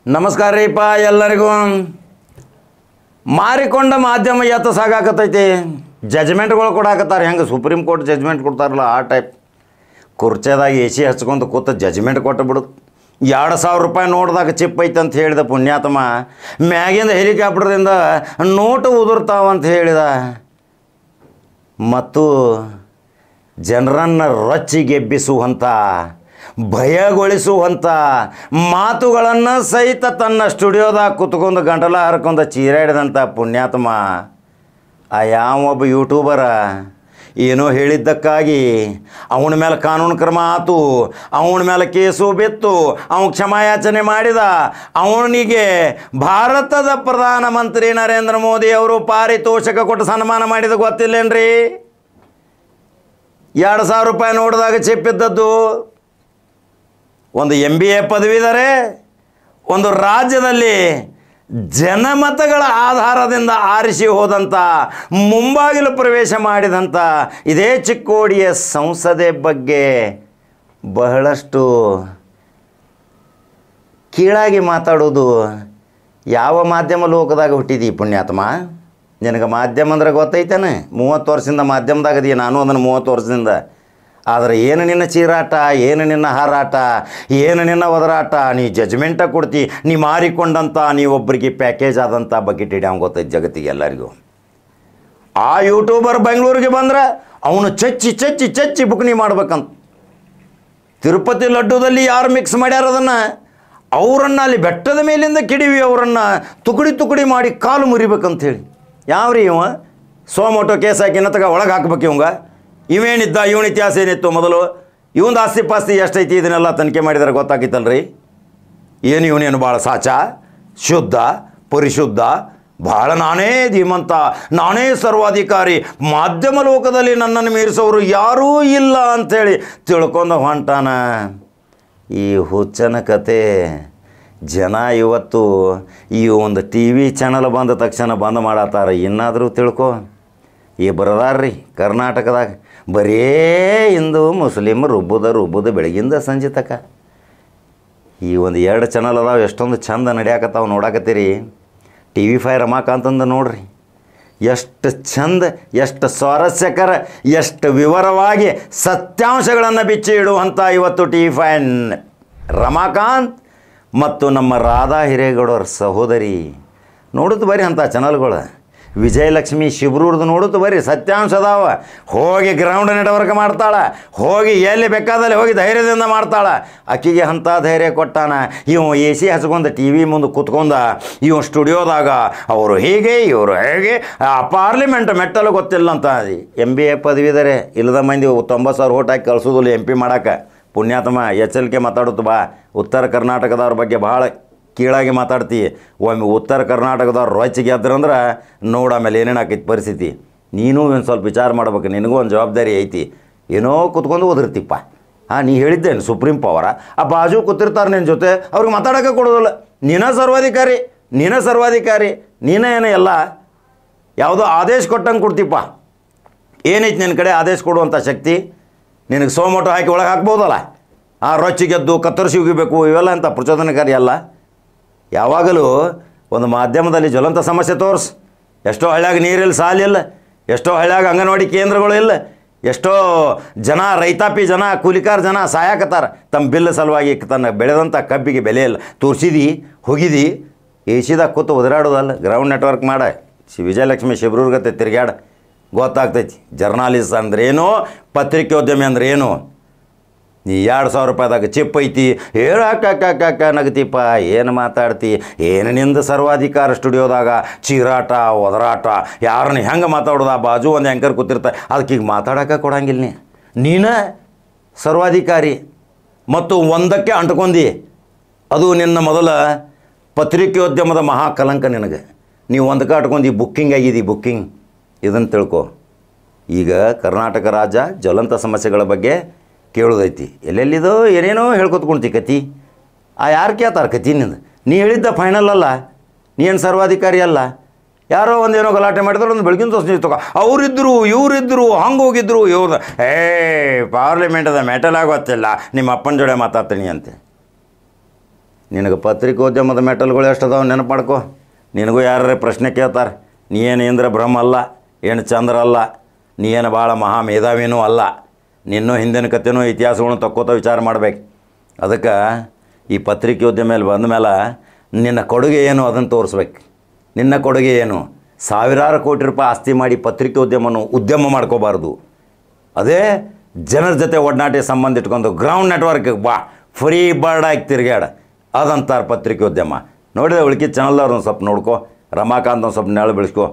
ನಮಸ್ಕಾರ ರೀಪ ಎಲ್ಲರಿಗೂ. ಮಾರಿಕೊಂಡ ಮಾಧ್ಯಮ ಎತ್ತ ಸಾಗಾಕತ್ತೈತಿ. ಜಜ್ಮೆಂಟ್ಗಳು ಕೊಡಾಕತ್ತಾರೆ. ಹೆಂಗೆ ಸುಪ್ರೀಂ ಕೋರ್ಟ್ ಜಜ್ಮೆಂಟ್ ಕೊಡ್ತಾರಲ್ಲ ಆ ಟೈಪ್. ಕುರ್ಚೆದಾಗ ಎ ಸಿ ಹಚ್ಕೊಂಡು ಕೂತ ಜಜ್ಮೆಂಟ್ ಕೊಟ್ಟು ಬಿಡು. 2,000 ರೂಪಾಯಿ ನೋಡ್ದಾಗ ಚಿಪ್ ಐತೆ ಅಂತ ಹೇಳಿದ ಪುಣ್ಯಾತ್ಮ ಮ್ಯಾಗಿಂದ ಹೆಲಿಕಾಪ್ಟರ್ದಿಂದ ನೋಟು ಉದುರ್ತಾವಂತ ಹೇಳಿದ. ಮತ್ತು ಜನರನ್ನು ರೊಚ್ಚಿಗೆಬ್ಬಿಸುವಂಥ ಭಯಗೊಳಿಸುವಂಥ ಮಾತುಗಳನ್ನು ಸಹಿತ ತನ್ನ ಸ್ಟುಡಿಯೋದಾಗ ಕುತ್ಕೊಂಡು ಗಂಟಲ ಹರ್ಕೊಂಡು ಚೀರಾಡಿದಂಥ ಪುಣ್ಯಾತ್ಮ ಯಾವೊಬ್ಬ ಯೂಟ್ಯೂಬರ ಏನೋ ಹೇಳಿದ್ದಕ್ಕಾಗಿ ಅವನ ಮೇಲೆ ಕಾನೂನು ಕ್ರಮ ಆತು, ಅವನ ಮೇಲೆ ಕೇಸು ಬಿತ್ತು, ಅವನು ಕ್ಷಮಾಯಾಚನೆ ಮಾಡಿದ. ಅವನಿಗೆ ಭಾರತದ ಪ್ರಧಾನಮಂತ್ರಿ ನರೇಂದ್ರ ಮೋದಿ ಅವರು ಪಾರಿತೋಷಕ ಕೊಟ್ಟು ಸನ್ಮಾನ ಮಾಡಿದ ಗೊತ್ತಿಲ್ಲೇನ್ರಿ? 2,000 ರೂಪಾಯಿ ನೋಡಿದಾಗ ಚಿಪ್ಪಿದ್ದದ್ದು. ಒಂದು MBA ಪದವಿದರೆ, ಒಂದು ರಾಜ್ಯದಲ್ಲಿ ಜನಮತಗಳ ಆಧಾರದಿಂದ ಆರಿಸಿ ಹೋದಂಥ, ಮುಂಬಾಗಿಲು ಪ್ರವೇಶ ಮಾಡಿದಂಥ ಇದೇ ಚಿಕ್ಕೋಡಿಯ ಸಂಸದೆ ಬಗ್ಗೆ ಬಹಳಷ್ಟು ಕೀಳಾಗಿ ಮಾತಾಡೋದು ಯಾವ ಮಾಧ್ಯಮ ಲೋಕದಾಗ ಹುಟ್ಟಿದಿ ಪುಣ್ಯಾತ್ಮ? ನಿನಗೆ ಮಾಧ್ಯಮ ಅಂದ್ರೆ ಗೊತ್ತೈತೇನೆ? 30 ವರ್ಷದಿಂದ ಮಾಧ್ಯಮದಾಗದೀಯ, ನಾನು ಅದನ್ನು 30 ವರ್ಷದಿಂದ. ಆದರೆ ಏನು ನಿನ್ನ ಚೀರಾಟ, ಏನು ನಿನ್ನ ಹಾರಾಟ, ಏನು ನಿನ್ನ ಒದರಾಟ, ನೀ ಜಜ್ಮೆಂಟ ಕೊಡ್ತಿ, ನೀ ಮಾರಿಕೊಂಡಂಥ ನೀವೊಬ್ಬರಿಗೆ ಪ್ಯಾಕೇಜ್ ಆದಂಥ ಬಕೆಟ್ ಹಿಡಿಯೋ ಗೊತ್ತೈತೆ ಜಗತ್ತಿಗೆ ಎಲ್ಲರಿಗೂ. ಆ ಯೂಟ್ಯೂಬರ್ ಬೆಂಗಳೂರಿಗೆ ಬಂದ್ರೆ ಅವನು ಚಚ್ಚಿ ಚಚ್ಚಿ ಚಚ್ಚಿ ಬುಕ್ನಿ ಮಾಡ್ಬೇಕಂತ. ತಿರುಪತಿ ಲಡ್ಡುದಲ್ಲಿ ಯಾರು ಮಿಕ್ಸ್ ಮಾಡ್ಯಾರ ಅದನ್ನು, ಅವರನ್ನು ಅಲ್ಲಿ ಬೆಟ್ಟದ ಮೇಲಿಂದ ಕಿಡಿವಿ ಅವರನ್ನು ತುಕಡಿ ತುಕಡಿ ಮಾಡಿ ಕಾಲು ಮುರಿಬೇಕಂಥೇಳಿ. ಯಾವ್ರಿ ಇವ? ಸೋಮೋಟೋ ಕೇಸ್ ಹಾಕಿ ನತಗ ಒಳಗೆ ಹಾಕ್ಬೇಕು ಇವಂಗ. ಇವೇನಿದ್ದ, ಇವನ ಇತಿಹಾಸ ಏನಿತ್ತು ಮೊದಲು, ಇವಂದು ಆಸ್ತಿ ಪಾಸ್ತಿ ಎಷ್ಟೈತಿ ಇದನ್ನೆಲ್ಲ ತನಿಖೆ ಮಾಡಿದರೆ ಗೊತ್ತಾಗಿತ್ತಲ್ರಿ. ಏನು ಇವನೇನು ಭಾಳ ಸಾಚ, ಶುದ್ಧ, ಪರಿಶುದ್ಧ, ಭಾಳ ನಾನೇ ಧೀಮಂತ, ನಾನೇ ಸರ್ವಾಧಿಕಾರಿ, ಮಾಧ್ಯಮ ಲೋಕದಲ್ಲಿ ನನ್ನನ್ನು ಮೀರಿಸೋರು ಯಾರೂ ಇಲ್ಲ ಅಂಥೇಳಿ ತಿಳ್ಕೊಂಡು ಹೊಂಟಾನ. ಈ ಹುಚ್ಚನ ಕತೆ ಜನ ಇವತ್ತು ಈ ಒಂದು TV ಚಾನಲ್ ಬಂದ ತಕ್ಷಣ ಬಂದ್ ಮಾಡತ್ತಾರ. ಇನ್ನಾದರೂ ತಿಳ್ಕೊ, ಈ ಬರದಾರ್ರಿ ಕರ್ನಾಟಕದಾಗ ಬರೀ ಹಿಂದೂ ಮುಸ್ಲಿಮ್ ರುಬ್ಬುದ ಬೆಳಗಿಂದ ಸಂಜೆ ತಕ. ಈ ಒಂದು 2 ಚಾನಲ್ ಅದಾವೆ, ಎಷ್ಟೊಂದು ಚಂದ ನಡೆಯಾಕತ್ತಾವ ನೋಡಾಕತ್ತೀರಿ. TV5 ರಮಾಕಾಂತಂದು ನೋಡ್ರಿ, ಎಷ್ಟು ಚಂದ, ಎಷ್ಟು ಸ್ವಾರಸ್ಯಕರ, ಎಷ್ಟು ವಿವರವಾಗಿ ಸತ್ಯಾಂಶಗಳನ್ನು ಬಿಚ್ಚಿ ಇಡುವಂಥ ಇವತ್ತು TV5 ರಮಾಕಾಂತ್ ಮತ್ತು ನಮ್ಮ ರಾಧಾ ಹಿರೇಗೌಡರ ಸಹೋದರಿ ನೋಡುತ್ತೆ ಬರ್ರಿ ಅಂಥ ಚಾನಲ್ಗಳು. ವಿಜಯಲಕ್ಷ್ಮಿ ಶಿಬ್ರೂರ್ದು ನೋಡುತ್ತೆ ಬರ್ರಿ, ಸತ್ಯಾಂಶ ಅದಾವ. ಹೋಗಿ ಗ್ರೌಂಡ್ ನೆಟ್ವರ್ಕ್ ಮಾಡ್ತಾಳೆ, ಹೋಗಿ ಎಲ್ಲಿ ಬೇಕಾದಲ್ಲಿ ಹೋಗಿ ಧೈರ್ಯದಿಂದ ಮಾಡ್ತಾಳೆ. ಆಕಿಗೆ ಅಂಥ ಧೈರ್ಯ ಕೊಟ್ಟಾನ. ಇವು AC ಹಚ್ಕೊಂಡು TV ಮುಂದೆ ಕೂತ್ಕೊಂಡ, ಇವು ಸ್ಟುಡಿಯೋದಾಗ ಅವರು ಹೀಗೆ ಇವರು ಹೇಗೆ, ಪಾರ್ಲಿಮೆಂಟ್ ಮೆಟ್ಟಲು ಗೊತ್ತಿಲ್ಲ ಅಂತ. MBA ಪದವಿದರೆ ಇಲ್ಲದ ಮಂದಿ 90,000 ಓಟ್ ಹಾಕಿ ಕಳಿಸೋದಿಲ್ಲ MP ಮಾಡೋಕೆ. ಪುಣ್ಯಾತ್ಮ ಎಚ್ಚರಿಕೆ ಮಾತಾಡುತ್ತು ಬಾ. ಉತ್ತರ ಕರ್ನಾಟಕದವ್ರ ಬಗ್ಗೆ ಭಾಳ ಕೀಳಾಗಿ ಮಾತಾಡ್ತಿ. ಒಮ್ಮೆ ಉತ್ತರ ಕರ್ನಾಟಕದವ್ರು ರೊಚ್ಚಿಗೆ ಗೆದ್ರಂದ್ರೆ ನೋಡು ಆಮೇಲೆ ಏನೇನು ಆಕೈತಿ ಪರಿಸ್ಥಿತಿ. ನೀನು ಒಂದು ಸ್ವಲ್ಪ ವಿಚಾರ ಮಾಡ್ಬೇಕು, ನಿನಗೂ ಒಂದು ಜವಾಬ್ದಾರಿ ಐತಿ. ಏನೋ ಕೂತ್ಕೊಂಡು ಓದಿರ್ತಿಪ್ಪ. ನೀ ಹೇಳಿದ್ದೇನು ಸುಪ್ರೀಂ ಪವರ? ಆ ಬಾಜು ಕೂತಿರ್ತಾರೆ ನಿನ್ನ ಜೊತೆ, ಅವ್ರಿಗೆ ಮಾತಾಡೋಕೆ ಕೊಡೋದಿಲ್ಲ. ನೀನೇ ಸರ್ವಾಧಿಕಾರಿ, ನೀನೇ ಏನೋ ಎಲ್ಲ ಯಾವುದೋ ಆದೇಶ ಕೊಟ್ಟಂಗೆ ಕೊಡ್ತಿಪ್ಪ. ಏನೈತಿ ನಿನ್ನ ಕಡೆ ಆದೇಶ ಕೊಡುವಂಥ ಶಕ್ತಿ? ನಿನಗೆ ಸೋಮೋಟೋ ಹಾಕಿ ಒಳಗೆ ಹಾಕ್ಬೋದಲ್ಲ. ರೊಚ್ಚಿಗೆದ್ದು ಕತ್ತರಿಸಿ ಉಗಿಬೇಕು, ಇವೆಲ್ಲ ಅಂತ ಪ್ರಚೋದನಕಾರಿ ಅಲ್ಲ. ಯಾವಾಗಲೂ ಒಂದು ಮಾಧ್ಯಮದಲ್ಲಿ ಜ್ವಲಂತ ಸಮಸ್ಯೆ ತೋರಿಸು. ಎಷ್ಟೋ ಹಳ್ಳ್ಯಾಗ ನೀರಿಲ್ಲ, ಸಾಲಿಲ್ಲ, ಎಷ್ಟೋ ಹಳ್ಳ್ಯಾಗ ಅಂಗನವಾಡಿ ಕೇಂದ್ರಗಳು ಇಲ್ಲ, ಎಷ್ಟೋ ಜನ ರೈತಾಪಿ ಜನ, ಕೂಲಿಕಾರ ಜನ ಸಾಯಾಕತ್ತಾರ ತಮ್ಮ ಬಿಲ್ ಸಲುವಾಗಿ. ತನ್ನ ಬೆಳೆದಂಥ ಕಬ್ಬಿಗೆ ಬೆಲೆ ಇಲ್ಲ. ತೋರಿಸಿದಿ, ಹೋಗಿದಿ, AC ದಾಗ ಕೂತು ಒದರಾಡೋದಲ್ಲ, ಗ್ರೌಂಡ್ ನೆಟ್ವರ್ಕ್ ಮಾಡ. ವಿಜಯಲಕ್ಷ್ಮಿ ಶಿಬ್ರೂರ್ಗತೆ ತಿರುಗಾಡ, ಗೊತ್ತಾಗ್ತೈತಿ ಜರ್ನಾಲಿಸ್ಟ್ ಅಂದ್ರೆ ಏನು, ಪತ್ರಿಕೋದ್ಯಮಿ ಅಂದ್ರೆ ಏನು. ನೀ 2,000 ರೂಪಾಯಿದಾಗ ಚಿಪ್ ಐತಿ, ಹೇಳಕ್ಕ ನಗತಿಪ್ಪ, ಏನು ಮಾತಾಡ್ತಿ? ಏನು ನಿಂದು ಸರ್ವಾಧಿಕಾರ ಸ್ಟುಡಿಯೋದಾಗ ಚೀರಾಟ ಒದರಾಟ, ಯಾರನ್ನ ಹೆಂಗೆ ಮಾತಾಡೋದು? ಆ ಬಾಜು ಒಂದು ಆ್ಯಂಕರ್ ಕೂತಿರ್ತಾರೆ, ಅದಕ್ಕೆ ಈಗ ಮಾತಾಡೋಕೆ ಕೊಡಂಗಿಲ್ಲ. ನೀನೇ ಸರ್ವಾಧಿಕಾರಿ ಮತ್ತು ಒಂದಕ್ಕೆ ಅಂಟ್ಕೊಂಡಿ. ಅದು ನಿನ್ನ ಮೊದಲ ಪತ್ರಿಕೋದ್ಯಮದ ಮಹಾಕಲಂಕ ನಿನಗೆ. ನೀವು ಒಂದಕ್ಕೆ ಅಂಟ್ಕೊಂಡು ಬುಕ್ಕಿಂಗ್ ಆಗಿದೆ, ಬುಕ್ಕಿಂಗ್. ಇದನ್ನು ತಿಳ್ಕೊ. ಈಗ ಕರ್ನಾಟಕ ರಾಜ್ಯ ಜ್ವಲಂತ ಸಮಸ್ಯೆಗಳ ಬಗ್ಗೆ ಕೇಳೋದೈತಿ. ಎಲ್ಲೆಲ್ಲಿದೋ ಏನೇನೋ ಹೇಳ್ಕೊತ್ಕೊಂಡ್ತಿ ಕತಿ. ಯಾರು ಕೇಳ್ತಾರೆ ಕತಿ ನಿಂದು? ನೀ ಹೇಳಿದ್ದ ಫೈನಲ್ ಅಲ್ಲ, ನೀ ಏನು ಸರ್ವಾಧಿಕಾರಿ ಅಲ್ಲ. ಯಾರೋ ಒಂದೇನೋ ಗಲಾಟೆ ಮಾಡಿದ್ರೆ ಒಂದು ಬೆಳಗಿನ ತೋರಿಸಿ ತಗೋ, ಅವರಿದ್ದರು ಇವರಿದ್ದರು ಹಂಗೆ ಹೋಗಿದ್ರು ಇವ್ರು. ಪಾರ್ಲಿಮೆಂಟದ ಮೆಟಲ್ ಆಗೋತ್ತಿಲ್ಲ, ನಿಮ್ಮ ಅಪ್ಪನ ಜೋಡೆ ಮಾತಾಡ್ತೀನಿ ಅಂತೆ. ನಿನಗೆ ಪತ್ರಿಕೋದ್ಯಮದ ಮೆಟಲ್ಗಳು ಎಷ್ಟು ಅದಾವೆ ನೆನಪು ಮಾಡ್ಕೊ. ನಿನಗೂ ಯಾರೇ ಪ್ರಶ್ನೆ ಕೇಳ್ತಾರೆ, ನೀ ಏನು ಇಂದ್ರ ಬ್ರಹ್ಮ ಅಲ್ಲ, ಏನು ಚಂದ್ರ ಅಲ್ಲ, ನೀ ಏನು ಭಾಳ ಮಹಾ ಮೇಧಾವಿನೂ ಅಲ್ಲ, ನಿನ್ನೂ ಹಿಂದಿನ ಕಥೆನೂ ಇತಿಹಾಸಗಳನ್ನು ತಕ್ಕೋತ ವಿಚಾರ ಮಾಡ್ಬೇಕು. ಅದಕ್ಕೆ ಈ ಪತ್ರಿಕೋದ್ಯಮ ಮೇಲೆ ಬಂದ ಮೇಲೆ ನಿನ್ನ ಕೊಡುಗೆ ಏನು ಅದನ್ನು ತೋರಿಸ್ಬೇಕು. ನಿನ್ನ ಕೊಡುಗೆ ಏನು? ಸಾವಿರಾರು ಕೋಟಿ ರೂಪಾಯಿ ಆಸ್ತಿ ಮಾಡಿ ಪತ್ರಿಕೋದ್ಯಮವನ್ನು ಉದ್ಯಮ ಮಾಡ್ಕೋಬಾರ್ದು. ಅದೇ ಜನರ ಜೊತೆ ಒಡನಾಟ ಸಂಬಂಧ ಇಟ್ಕೊಂಡು ಗ್ರೌಂಡ್ ನೆಟ್ವರ್ಕ್ ಬಾ ಫ್ರೀ ಬರ್ಡ್ ಆಗಿ ತಿರುಗಾಡ, ಅದಂತಾರೆ ಪತ್ರಿಕೋದ್ಯಮ. ನೋಡಿದೆ ಉಳ್ಕಿದ ಚಾನಲ್ದವ್ರನ್ನ ಸ್ವಲ್ಪ ನೋಡ್ಕೊ, ರಮಾಕಾಂತ್ ಒಂದು ಸ್ವಲ್ಪ ನೆರಳು ಬೆಳೆಸ್ಕೊ.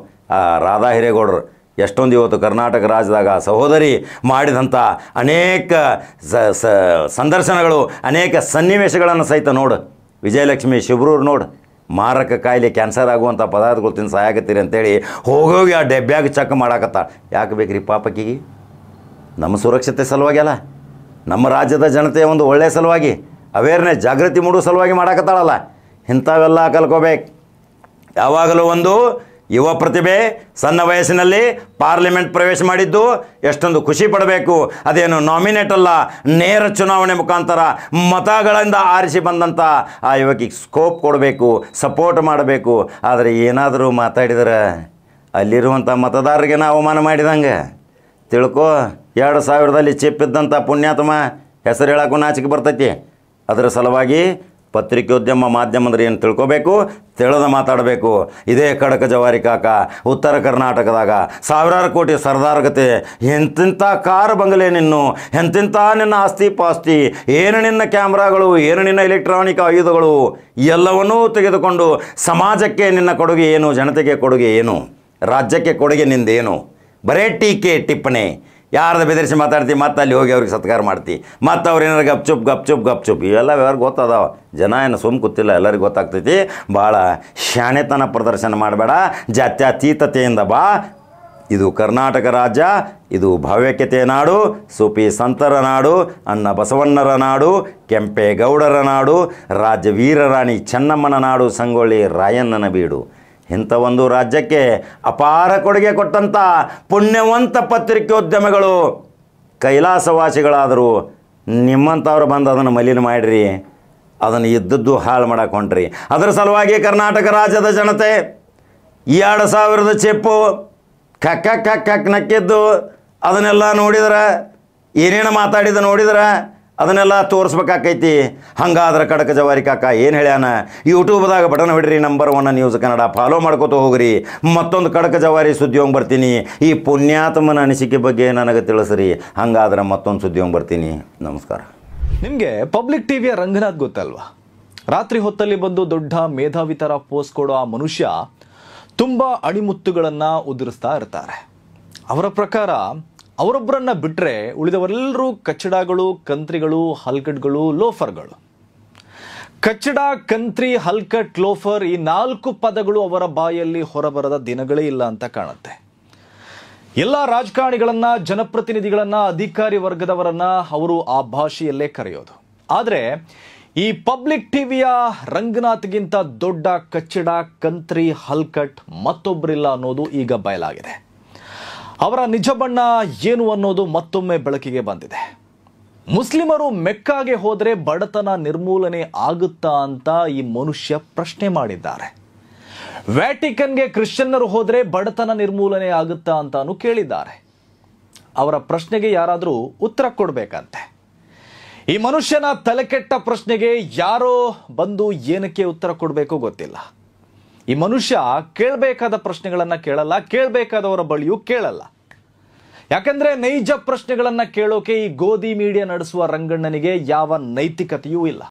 ರಾಧಾ ಹಿರೇಗೌಡರು ಎಷ್ಟೊಂದು ಇವತ್ತು ಕರ್ನಾಟಕ ರಾಜ್ಯದಾಗ ಸಹೋದರಿ ಮಾಡಿದಂಥ ಅನೇಕ ಸಂದರ್ಶನಗಳು, ಅನೇಕ ಸನ್ನಿವೇಶಗಳನ್ನು ಸಹಿತ ನೋಡು. ವಿಜಯಲಕ್ಷ್ಮಿ ಶಿಬ್ರೂರು ನೋಡು, ಮಾರಕ ಕಾಯಿಲೆ ಕ್ಯಾನ್ಸರ್ ಆಗುವಂಥ ಪದಾರ್ಥಗಳು ತಿಂದು ಸಾಯಾಕತ್ತೀರಿ ಅಂತೇಳಿ ಹೋಗೋಗಿ ಆ ಡೆಬ್ಬ್ಯಾಗ ಚೆಕ್ ಮಾಡಾಕತ್ತ. ಯಾಕೆ ಬೇಕ್ರಿ ಪಾಪಕ್ಕಿಗೆ? ನಮ್ಮ ಸುರಕ್ಷತೆ ಸಲುವಾಗಿ ಅಲ್ಲ, ನಮ್ಮ ರಾಜ್ಯದ ಜನತೆಯ ಒಂದು ಒಳ್ಳೆಯ ಸಲುವಾಗಿ, ಅವೇರ್ನೆಸ್ ಜಾಗೃತಿ ಮೂಡೋ ಸಲುವಾಗಿ ಮಾಡಾಕತ್ತಾಳಲ್ಲ. ಇಂಥವೆಲ್ಲ ಕಲ್ಕೋಬೇಕು. ಯಾವಾಗಲೂ ಒಂದು ಯುವ ಪ್ರತಿಭೆ ಸಣ್ಣ ವಯಸ್ಸಿನಲ್ಲಿ ಪಾರ್ಲಿಮೆಂಟ್ ಪ್ರವೇಶ ಮಾಡಿದ್ದು ಎಷ್ಟೊಂದು ಖುಷಿ ಪಡಬೇಕು. ಅದೇನು ನಾಮಿನೇಟ್ ಅಲ್ಲ, ನೇರ ಚುನಾವಣೆ ಮುಖಾಂತರ ಮತಗಳಿಂದ ಆರಿಸಿ ಬಂದಂಥ ಆ ಯುವಕಿಗೆ ಸ್ಕೋಪ್ ಕೊಡಬೇಕು, ಸಪೋರ್ಟ್ ಮಾಡಬೇಕು. ಆದರೆ ಏನಾದರೂ ಮಾತಾಡಿದ್ರೆ ಅಲ್ಲಿರುವಂಥ ಮತದಾರರಿಗೇನ ಅವಮಾನ ಮಾಡಿದಂಗೆ ತಿಳ್ಕೊ. 2000ರಲ್ಲಿ ಚಿಪ್ಪಿದ್ದಂಥ ಪುಣ್ಯಾತ್ಮ ಹೆಸರು ಹೇಳೋಕ್ಕೂ ನಾಚಿಕೆ ಬರ್ತೈತಿ. ಅದರ ಸಲುವಾಗಿ ಪತ್ರಿಕೋದ್ಯಮ ಮಾಧ್ಯಮ ಅಂದರೆ ಏನು ತಿಳ್ಕೊಬೇಕು, ತಿಳಿದ ಮಾತಾಡಬೇಕು. ಇದೇ ಖಡಕ ಜವಾರಿ ಕಾಕ ಉತ್ತರ ಕರ್ನಾಟಕದಾಗ ಸಾವಿರಾರು ಕೋಟಿ ಸರ್ದಾರ್ಗತೆ, ಎಂತಿಂಥ ಕಾರು ಬಂಗಲೆ ನಿನ್ನು, ಎಂತಿಂಥ ನಿನ್ನ ಆಸ್ತಿ ಪಾಸ್ತಿ, ಏನು ನಿನ್ನ ಕ್ಯಾಮ್ರಾಗಳು, ಏನು ನಿನ್ನ ಎಲೆಕ್ಟ್ರಾನಿಕ್ ಆಯುಧಗಳು ಎಲ್ಲವನ್ನೂ ತೆಗೆದುಕೊಂಡು ಸಮಾಜಕ್ಕೆ ನಿನ್ನ ಕೊಡುಗೆ ಏನು, ಜನತೆಗೆ ಕೊಡುಗೆ ಏನು, ರಾಜ್ಯಕ್ಕೆ ಕೊಡುಗೆ ನಿಂದೇನು? ಬರೇ ಟೀಕೆ ಟಿಪ್ಪಣಿ, ಯಾರ್ದು ಬೆದರಿಸಿ ಮಾತಾಡ್ತಿ, ಮತ್ತೆ ಅಲ್ಲಿ ಹೋಗಿ ಅವ್ರಿಗೆ ಸತ್ಕಾರ ಮಾಡ್ತಿ, ಮತ್ತು ಅವ್ರು ಏನಾರು ಗಪ್ಚುಪ್ ಇವೆಲ್ಲ ವ್ಯವಹಾರ ಗೊತ್ತದಾವ. ಜನ ಏನು ಸುಮ್ಮ ಕೂತಿಲ್ಲ, ಎಲ್ಲರಿಗೂ ಗೊತ್ತಾಗ್ತೈತಿ. ಭಾಳ ಶಾಣೆತನ ಪ್ರದರ್ಶನ ಮಾಡಬೇಡ, ಜಾತ್ಯತೀತತೆಯಿಂದ ಬಾ. ಇದು ಕರ್ನಾಟಕ ರಾಜ್ಯ, ಇದು ಭಾವ್ಯಕತೆಯ ನಾಡು, ಸೂಫಿ ಸಂತರ ನಾಡು, ಅಣ್ಣ ಬಸವಣ್ಣರ ನಾಡು, ಕೆಂಪೇಗೌಡರ ನಾಡು, ರಾಜ್ಯ ವೀರರಾಣಿ ಚೆನ್ನಮ್ಮನ ನಾಡು, ಸಂಗೊಳ್ಳಿ ರಾಯಣ್ಣನ ಬೀಡು. ಇಂಥ ಒಂದು ರಾಜ್ಯಕ್ಕೆ ಅಪಾರ ಕೊಡುಗೆ ಕೊಟ್ಟಂಥ ಪುಣ್ಯವಂತ ಪತ್ರಿಕೋದ್ಯಮಗಳು ಕೈಲಾಸವಾಸಿಗಳಾದರು. ನಿಮ್ಮಂಥವ್ರು ಬಂದು ಅದನ್ನು ಮಲಿನ ಮಾಡಿರಿ, ಅದನ್ನು ಇದ್ದದ್ದು ಹಾಳು ಮಾಡಕ್ಕೆ ಹೊಂಟ್ರಿ. ಅದರ ಸಲುವಾಗಿ ಕರ್ನಾಟಕ ರಾಜ್ಯದ ಜನತೆ 2000 ಚೆಪ್ಪು ಕಕ್ ನಕ್ಕಿದ್ದು ಅದನ್ನೆಲ್ಲ ನೋಡಿದ್ರೆ, ಏನೇನು ಮಾತಾಡಿದ ನೋಡಿದ್ರೆ ಅದನ್ನೆಲ್ಲ ತೋರಿಸ್ಬೇಕಾಕೈತಿ. ಹಂಗಾದ್ರೆ ಖಡಕ ಜವಾರಿ ಕಾಕ ಏನು ಹೇಳ್ಯಾನ? ಯೂಟ್ಯೂಬ್ದಾಗ ಬಟನ್ ಹೊಡಿರಿ, ನಂಬರ್ 1 ನ್ಯೂಸ್ ಕನ್ನಡ ಫಾಲೋ ಮಾಡ್ಕೋತ ಹೋಗ್ರಿ. ಮತ್ತೊಂದು ಖಡಕ ಜವಾರಿ ಸುದ್ದಿ ಹೋಗಿ ಬರ್ತೀನಿ. ಈ ಪುಣ್ಯಾತ್ಮನ ಅನಿಸಿಕೆ ಬಗ್ಗೆ ನನಗೆ ತಿಳಿಸ್ರಿ. ಹಂಗಾದ್ರೆ ಮತ್ತೊಂದು ಸುದ್ದಿ ಹೋಗಿ ಬರ್ತೀನಿ. ನಮಸ್ಕಾರ. ನಿಮಗೆ ಪಬ್ಲಿಕ್ ಟಿವಿಯ ರಂಗನಾಥ್ ಗೊತ್ತಲ್ವಾ? ರಾತ್ರಿ ಹೊತ್ತಲ್ಲಿ ಬಂದು ದೊಡ್ಡ ಮೇಧಾವಿ ಥರ ಪೋಸ್ಟ್ ಕೊಡೋ ಆ ಮನುಷ್ಯ ತುಂಬ ಅಣಿಮುತ್ತುಗಳನ್ನು ಉದುರಿಸ್ತಾ ಇರ್ತಾರೆ. ಅವರ ಪ್ರಕಾರ ಅವರೊಬ್ಬರನ್ನ ಬಿಟ್ಟರೆ ಉಳಿದವರೆಲ್ಲರೂ ಕಚ್ಚಡಗಳು, ಕಂತ್ರಿಗಳು, ಹಲ್ಕಟ್ಗಳು, ಲೋಫರ್ಗಳು. ಕಚ್ಚಡ, ಕಂತ್ರಿ, ಹಲ್ಕಟ್, ಲೋಫರ್ ಈ 4 ಪದಗಳು ಅವರ ಬಾಯಲ್ಲಿ ಹೊರಬರದ ದಿನಗಳೇ ಇಲ್ಲ ಅಂತ ಕಾಣುತ್ತೆ. ಎಲ್ಲ ರಾಜಕಾರಣಿಗಳನ್ನ, ಜನಪ್ರತಿನಿಧಿಗಳನ್ನ, ಅಧಿಕಾರಿ ವರ್ಗದವರನ್ನ ಅವರು ಆ ಭಾಷೆಯಲ್ಲೇ ಕರೆಯೋದು. ಆದರೆ ಈ ಪಬ್ಲಿಕ್ ಟಿವಿಯ ರಂಗನಾಥ್ಗಿಂತ ದೊಡ್ಡ ಕಚ್ಚಡ, ಕಂತ್ರಿ, ಹಲ್ಕಟ್ ಮತ್ತೊಬ್ಬರಿಲ್ಲ ಅನ್ನೋದು ಈಗ ಬಯಲಾಗಿದೆ. ಅವರ ನಿಜ ಬಣ್ಣ ಏನು ಅನ್ನೋದು ಮತ್ತೊಮ್ಮೆ ಬೆಳಕಿಗೆ ಬಂದಿದೆ. ಮುಸ್ಲಿಮರು ಮೆಕ್ಕಾಗೆ ಹೋದರೆ ಬಡತನ ನಿರ್ಮೂಲನೆ ಆಗುತ್ತಾ ಅಂತ ಈ ಮನುಷ್ಯ ಪ್ರಶ್ನೆ ಮಾಡಿದ್ದಾರೆ. ವ್ಯಾಟಿಕನ್ಗೆ ಕ್ರಿಶ್ಚಿಯನ್ನರು ಹೋದರೆ ಬಡತನ ನಿರ್ಮೂಲನೆ ಆಗುತ್ತಾ ಅಂತಾನು ಕೇಳಿದ್ದಾರೆ. ಅವರ ಪ್ರಶ್ನೆಗೆ ಯಾರಾದರೂ ಉತ್ತರ ಕೊಡಬೇಕಂತೆ. ಈ ಮನುಷ್ಯನ ತಲೆಕೆಟ್ಟ ಪ್ರಶ್ನೆಗೆ ಯಾರೋ ಬಂದು ಏನಕ್ಕೆ ಉತ್ತರ ಕೊಡಬೇಕೋ ಗೊತ್ತಿಲ್ಲ. ಈ ಮನುಷ್ಯ ಕೇಳಬೇಕಾದ ಪ್ರಶ್ನೆಗಳನ್ನ ಕೇಳಲ್ಲ, ಕೇಳಬೇಕಾದವರ ಬಳಿಯೂ ಕೇಳಲ್ಲ. ಯಾಕಂದ್ರೆ ನೈಜ ಪ್ರಶ್ನೆಗಳನ್ನ ಕೇಳೋಕೆ ಈ ಗೋಧಿ ಮೀಡಿಯಾ ನಡೆಸುವ ರಂಗಣ್ಣನಿಗೆ ಯಾವ ನೈತಿಕತೆಯೂ ಇಲ್ಲ.